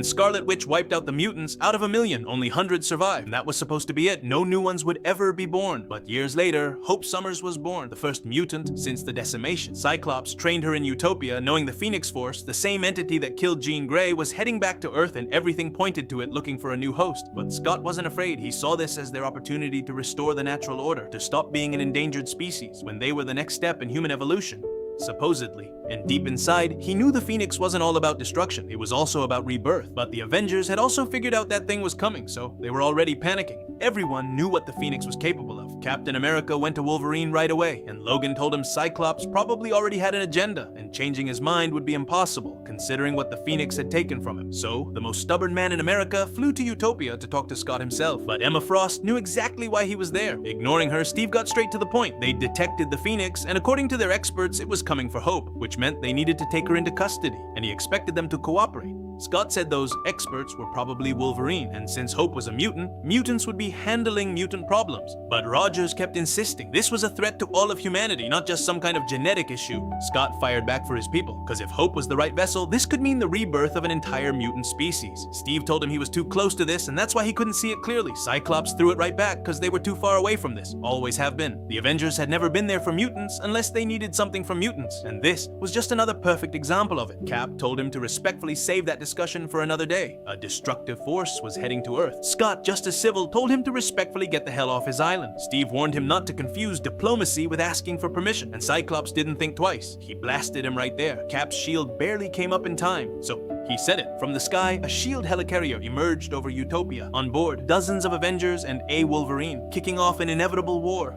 When Scarlet Witch wiped out the mutants, out of 1,000,000, only 100 survived, and that was supposed to be it. No new ones would ever be born. But years later, Hope Summers was born, the first mutant since the decimation. Cyclops trained her in Utopia, knowing the Phoenix Force, the same entity that killed Jean Grey, was heading back to Earth and everything pointed to it looking for a new host. But Scott wasn't afraid. He saw this as their opportunity to restore the natural order, to stop being an endangered species, when they were the next step in human evolution. Supposedly. And deep inside, he knew the Phoenix wasn't all about destruction, it was also about rebirth. But the Avengers had also figured out that thing was coming, so they were already panicking. Everyone knew what the Phoenix was capable of. Captain America went to Wolverine right away, and Logan told him Cyclops probably already had an agenda, and changing his mind would be impossible, considering what the Phoenix had taken from him. So, the most stubborn man in America flew to Utopia to talk to Scott himself. But Emma Frost knew exactly why he was there. Ignoring her, Steve got straight to the point. They detected the Phoenix, and according to their experts, it was coming for Hope, which meant they needed to take her into custody, and he expected them to cooperate. Scott said those experts were probably Wolverine, and since Hope was a mutant, mutants would be handling mutant problems. But Rogers kept insisting this was a threat to all of humanity, not just some kind of genetic issue. Scott fired back for his people, because if Hope was the right vessel, this could mean the rebirth of an entire mutant species. Steve told him he was too close to this, and that's why he couldn't see it clearly. Cyclops threw it right back, because they were too far away from this. Always have been. The Avengers had never been there for mutants, unless they needed something from mutants, and this was just another perfect example of it. Cap told him to respectfully save that discussion for another day. A destructive force was heading to Earth. Scott, just as civil, told him to respectfully get the hell off his island. Steve warned him not to confuse diplomacy with asking for permission, and Cyclops didn't think twice. He blasted him right there. Cap's shield barely came up in time, so he said it. From the sky, a shield helicarrier emerged over Utopia. On board, dozens of Avengers and a Wolverine, kicking off an inevitable war.